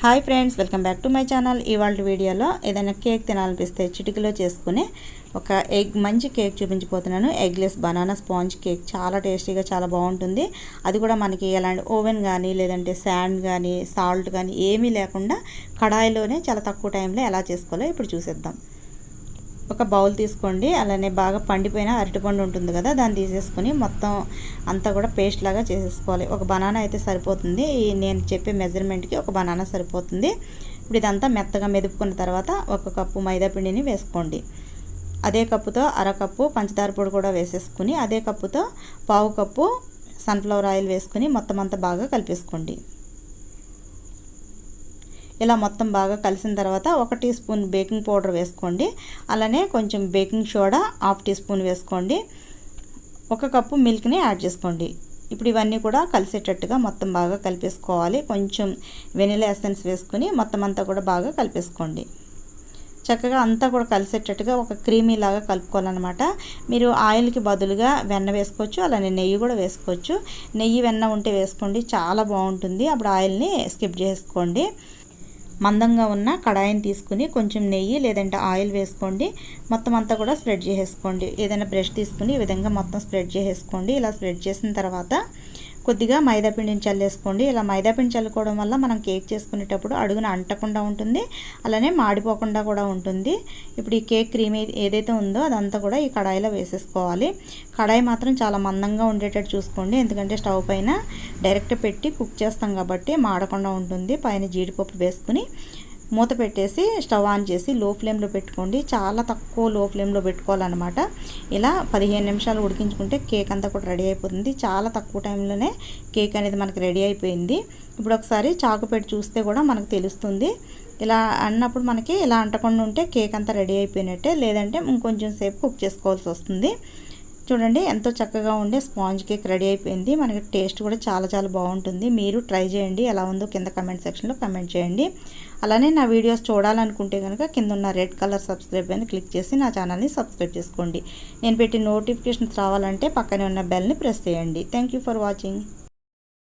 Hi friends, welcome back to my channel. ఇవాళ వీడియోలో ఏదైనా కేక్ తినాలనిపిస్తే చిటికలో చేసుకునే ఒక మంచి కేక్ చూపించిపోతున్నాను. ఎగ్లెస్ బనానా స్పాంజ్ కేక్ చాలా టేస్టీగా చాలా బాగుంటుంది. అది కూడా మనకి ఎలాంటి ఓవెన్ కానీ లేదంటే శాండ్ కానీ సాల్ట్ కానీ ఏమీ లేకుండా కడాయిలోనే చాలా తక్కువ టైంలో ఎలా చేసుకోవాలో ఇప్పుడు చూసేద్దాం. ఒక బౌల్ తీసుకోండి. అలానే బాగా పండిపోయిన అరటిపండు ఉంటుంది కదా, దాన్ని తీసేసుకొని మొత్తం అంతా కూడా పేస్ట్ లాగా చేసేసుకోవాలి. ఒక బనానా అయితే సరిపోతుంది. నేను చెప్పే మెజర్మెంట్కి ఒక బనానా సరిపోతుంది. ఇప్పుడు ఇదంతా మెత్తగా మెదుపుకున్న తర్వాత 1 కప్పు మైదా పిండిని వేసుకోండి. అదే కప్పుతో అరకప్పు పంచదార పొడి కూడా వేసేసుకుని అదే కప్పుతో 1/2 కప్పు సన్ఫ్లవర్ ఆయిల్ వేసుకుని మొత్తం అంతా బాగా కలిపేసుకోండి. ఇలా మొత్తం బాగా కలిసిన తర్వాత 1 టీ స్పూన్ బేకింగ్ పౌడర్ వేసుకోండి. అలానే కొంచెం బేకింగ్ సోడా 1/2 టీ స్పూన్ వేసుకోండి. 1 కప్పు మిల్క్ని యాడ్ చేసుకోండి. ఇప్పుడు ఇవన్నీ కూడా కలిసేటట్టుగా మొత్తం బాగా కలిపేసుకోవాలి. కొంచెం వెనిలా ఎసెన్స్ వేసుకుని మొత్తం అంతా కూడా బాగా కలిపేసుకోండి. చక్కగా అంతా కూడా కలిసేటట్టుగా ఒక క్రీమీ లాగా కలుపుకోవాలన్నమాట. మీరు ఆయిల్కి బదులుగా వెన్న వేసుకోవచ్చు, అలానే నెయ్యి కూడా వేసుకోవచ్చు. నెయ్యి వెన్న ఉంటే వేసుకోండి, చాలా బాగుంటుంది. అప్పుడు ఆయిల్ని స్కిప్ చేసుకోండి. మందంగా ఉన్న కడాయిని తీసుకుని కొంచెం నెయ్యి లేదంటే ఆయిల్ వేసుకోండి. మొత్తం అంతా కూడా స్ప్రెడ్ చేసేసుకోండి. ఏదైనా బ్రష్ తీసుకుని ఈ విధంగా మొత్తం స్ప్రెడ్ చేసేసుకోండి. ఇలా స్ప్రెడ్ చేసిన తర్వాత కొద్దిగా మైదాపిండిని చల్లేసుకోండి. ఇలా మైదాపిండి చల్లుకోవడం వల్ల మనం కేక్ చేసుకునేటప్పుడు అడుగున అంటకుండా ఉంటుంది, అలానే మాడిపోకుండా కూడా ఉంటుంది. ఇప్పుడు ఈ కేక్ క్రీమ్ ఏదైతే ఉందో అదంతా కూడా ఈ కడాయిలో వేసేసుకోవాలి. కడాయి మాత్రం చాలా మందంగా ఉండేటట్టు చూసుకోండి, ఎందుకంటే స్టవ్ పైన డైరెక్ట్ పెట్టి కుక్ చేస్తాం కాబట్టి మాడకుండా ఉంటుంది. పైన జీడిపప్పు వేసుకుని మూత పెట్టేసి స్టవ్ ఆన్ చేసి లో ఫ్లేమ్లో పెట్టుకోండి. చాలా తక్కువ లో ఫ్లేమ్లో పెట్టుకోవాలన్నమాట. ఇలా 15 నిమిషాలు ఉడికించుకుంటే కేక్ అంతా కూడా రెడీ అయిపోతుంది. చాలా తక్కువ టైంలోనే కేక్ అనేది మనకి రెడీ అయిపోయింది. ఇప్పుడు ఒకసారి చాకు పెట్టి చూస్తే కూడా మనకు తెలుస్తుంది. ఇలా అన్నప్పుడు మనకి ఇలా అంటకుండా ఉంటే కేక్ అంతా రెడీ అయిపోయినట్టే, లేదంటే ఇంకొంచెం సేపు కుక్ చేసుకోవాల్సి వస్తుంది. చూడండి, ఎంతో చక్కగా ఉండే స్పాంజ్ కేక్ రెడీ అయిపోయింది. మనకి టేస్ట్ కూడా చాలా చాలా బాగుంటుంది. మీరు ట్రై చేయండి. ఎలా ఉందో కింద కమెంట్ సెక్షన్లో కమెంట్ చేయండి. అలానే నా వీడియోస్ చూడాలనుకుంటే కనుక కింద ఉన్న రెడ్ కలర్ సబ్స్క్రైబ్ అని క్లిక్ చేసి నా ఛానల్ని సబ్స్క్రైబ్ చేసుకోండి. నేను పెట్టిన నోటిఫికేషన్స్ రావాలంటే పక్కనే ఉన్న బెల్ని ప్రెస్ చేయండి. Thank you for watching.